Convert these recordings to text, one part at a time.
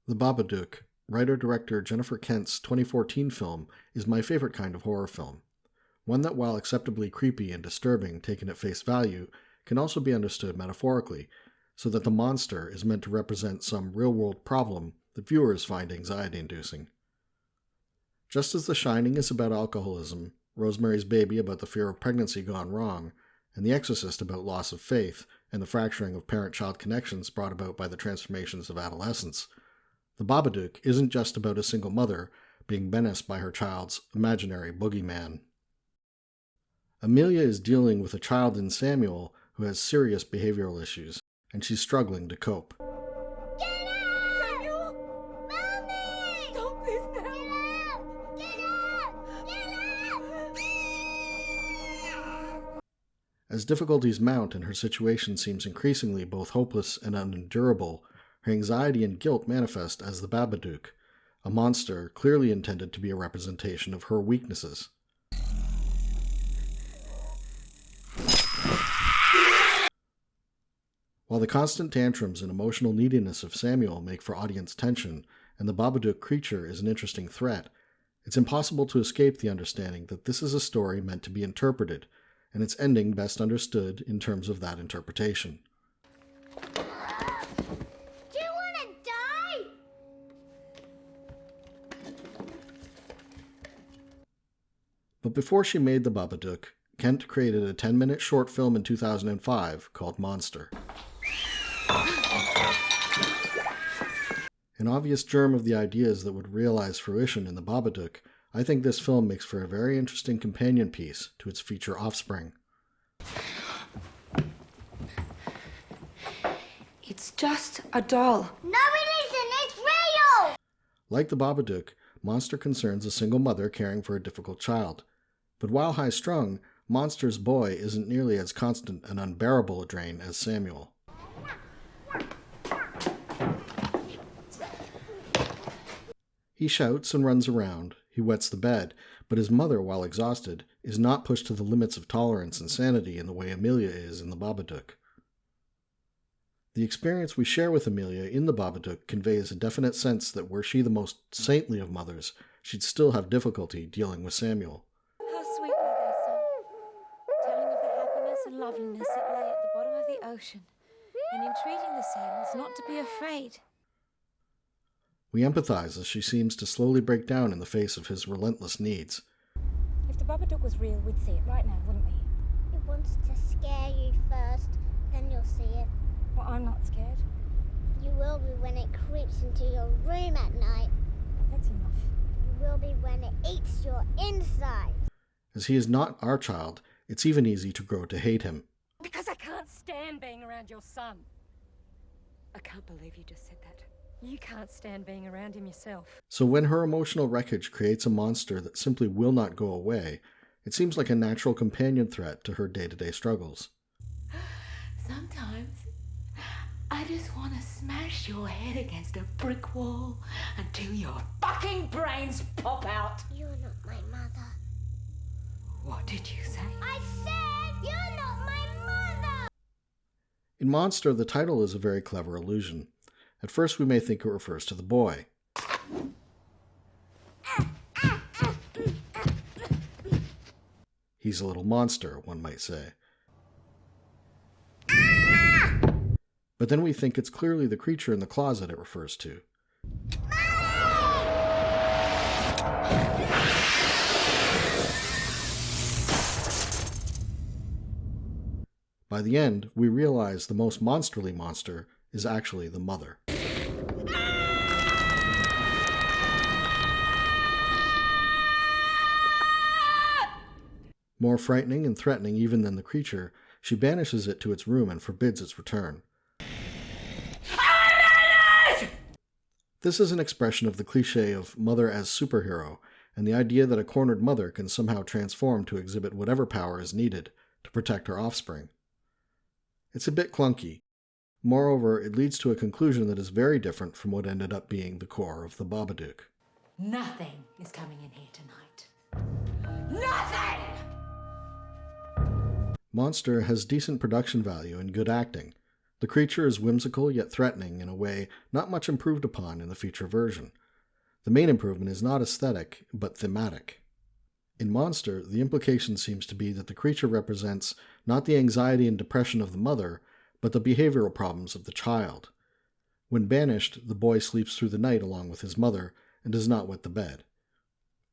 The Babadook, writer-director Jennifer Kent's 2014 film, is my favorite kind of horror film. One that, while acceptably creepy and disturbing taken at face value, can also be understood metaphorically, so that the monster is meant to represent some real-world problem that viewers find anxiety-inducing. Just as The Shining is about alcoholism, Rosemary's Baby about the fear of pregnancy gone wrong, and The Exorcist about loss of faith and the fracturing of parent-child connections brought about by the transformations of adolescence, The Babadook isn't just about a single mother being menaced by her child's imaginary boogeyman. Amelia is dealing with a child in Samuel who has serious behavioral issues, and she's struggling to cope. Get out! Samuel! Mommy! Stop this now! Get out! Get out! Get out! As difficulties mount and her situation seems increasingly both hopeless and unendurable, her anxiety and guilt manifest as the Babadook, a monster clearly intended to be a representation of her weaknesses. While the constant tantrums and emotional neediness of Samuel make for audience tension, and the Babadook creature is an interesting threat, it's impossible to escape the understanding that this is a story meant to be interpreted, and its ending best understood in terms of that interpretation. But before she made The Babadook, Kent created a 10-minute short film in 2005 called Monster. An obvious germ of the ideas that would realize fruition in The Babadook, I think this film makes for a very interesting companion piece to its future offspring. It's just a doll. No, it isn't! It's real! Like The Babadook, Monster concerns a single mother caring for a difficult child. But while high-strung, Monster's boy isn't nearly as constant and unbearable a drain as Samuel. He shouts and runs around, he wets the bed, but his mother, while exhausted, is not pushed to the limits of tolerance and sanity in the way Amelia is in The Babadook. The experience we share with Amelia in The Babadook conveys a definite sense that were she the most saintly of mothers, she'd still have difficulty dealing with Samuel. How sweet were they, son, telling of the happiness and loveliness that lay at the bottom of the ocean, and entreating the sailors not to be afraid. We empathize as she seems to slowly break down in the face of his relentless needs. If the Babadook was real, we'd see it right now, wouldn't we? It wants to scare you first, then you'll see it. Well, I'm not scared. You will be when it creeps into your room at night. That's enough. You will be when it eats your inside. As he is not our child, it's even easy to grow to hate him. Because I can't stand being around your son. I can't believe you just said that. You can't stand being around him yourself. So when her emotional wreckage creates a monster that simply will not go away, it seems like a natural companion threat to her day-to-day struggles. Sometimes I just want to smash your head against a brick wall until your fucking brains pop out. You're not my mother. What did you say? I said you're not my mother! In Monster, the title is a very clever allusion. At first we may think it refers to the boy. He's a little monster, one might say. But then we think it's clearly the creature in the closet it refers to. By the end, we realize the most monsterly monster is actually the mother. More frightening and threatening even than the creature, she banishes it to its room and forbids its return. This is an expression of the cliché of mother as superhero, and the idea that a cornered mother can somehow transform to exhibit whatever power is needed to protect her offspring. It's a bit clunky. Moreover, it leads to a conclusion that is very different from what ended up being the core of the Babadook. Nothing is coming in here tonight. Nothing! Monster has decent production value and good acting. The creature is whimsical yet threatening in a way not much improved upon in the feature version. The main improvement is not aesthetic, but thematic. In Monster, the implication seems to be that the creature represents not the anxiety and depression of the mother, but the behavioral problems of the child. When banished, the boy sleeps through the night along with his mother and does not wet the bed.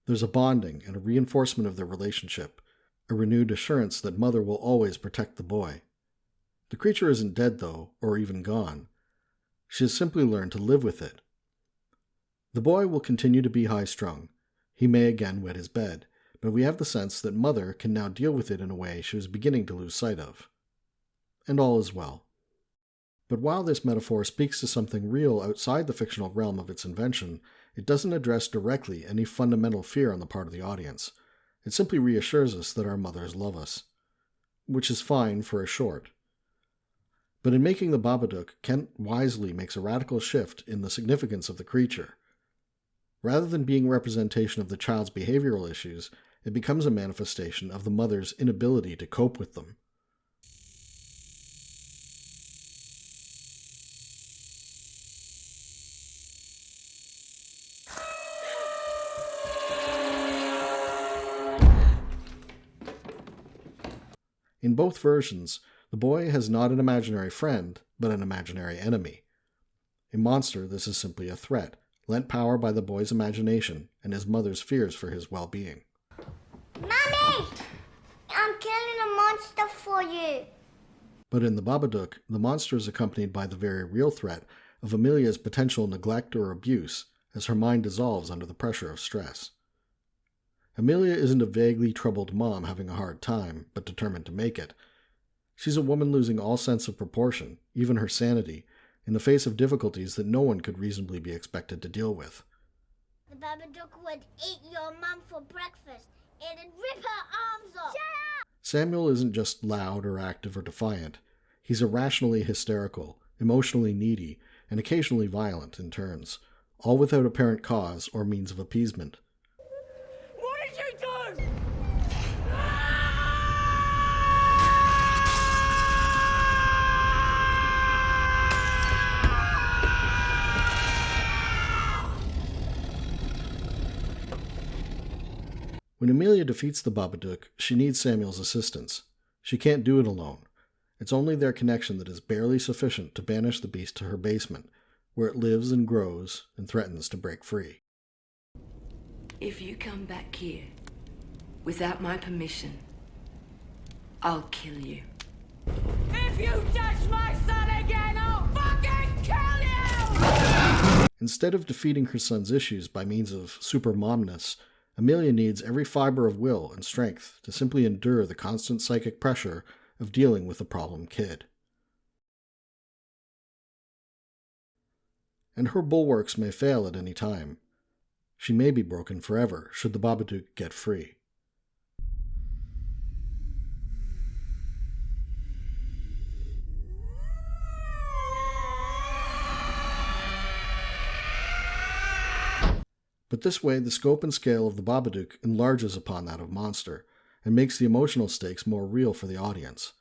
There's a bonding and a reinforcement of their relationship, a renewed assurance that mother will always protect the boy. The creature isn't dead, though, or even gone. She has simply learned to live with it. The boy will continue to be high-strung. He may again wet his bed, but we have the sense that mother can now deal with it in a way she was beginning to lose sight of. And all is well. But while this metaphor speaks to something real outside the fictional realm of its invention, it doesn't address directly any fundamental fear on the part of the audience. It simply reassures us that our mothers love us. Which is fine for a short. But in making the Babadook, Kent wisely makes a radical shift in the significance of the creature. Rather than being representation of the child's behavioral issues, it becomes a manifestation of the mother's inability to cope with them. In both versions, the boy has not an imaginary friend, but an imaginary enemy. In Monster, this is simply a threat, lent power by the boy's imagination and his mother's fears for his well-being. Mommy! I'm killing a monster for you. But in the Babadook, the monster is accompanied by the very real threat of Amelia's potential neglect or abuse as her mind dissolves under the pressure of stress. Amelia isn't a vaguely troubled mom having a hard time, but determined to make it. She's a woman losing all sense of proportion, even her sanity, in the face of difficulties that no one could reasonably be expected to deal with. The Babadook would eat your mum for breakfast. It'd rip her arms off. Shut up! Samuel isn't just loud or active or defiant. He's irrationally hysterical, emotionally needy, and occasionally violent in turns, all without apparent cause or means of appeasement. What did you do? When Amelia defeats the Babadook, she needs Samuel's assistance. She can't do it alone. It's only their connection that is barely sufficient to banish the beast to her basement, where it lives and grows and threatens to break free. If you come back here without my permission, I'll kill you. If you touch my son again, I'll fucking kill you! Instead of defeating her son's issues by means of super momness, Amelia needs every fiber of will and strength to simply endure the constant psychic pressure of dealing with a problem kid. And her bulwarks may fail at any time. She may be broken forever should the Babadook get free. But this way, the scope and scale of the Babadook enlarges upon that of Monster, and makes the emotional stakes more real for the audience.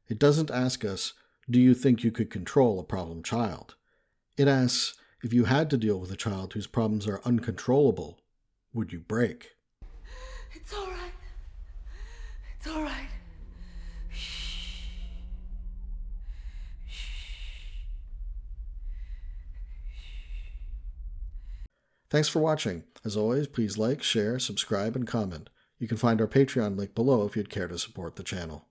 It doesn't ask us, do you think you could control a problem child? It asks, if you had to deal with a child whose problems are uncontrollable, would you break? It's all right. It's all right. Shh. Shh. Thanks for watching. As always, please like, share, subscribe, and comment. You can find our Patreon link below if you'd care to support the channel.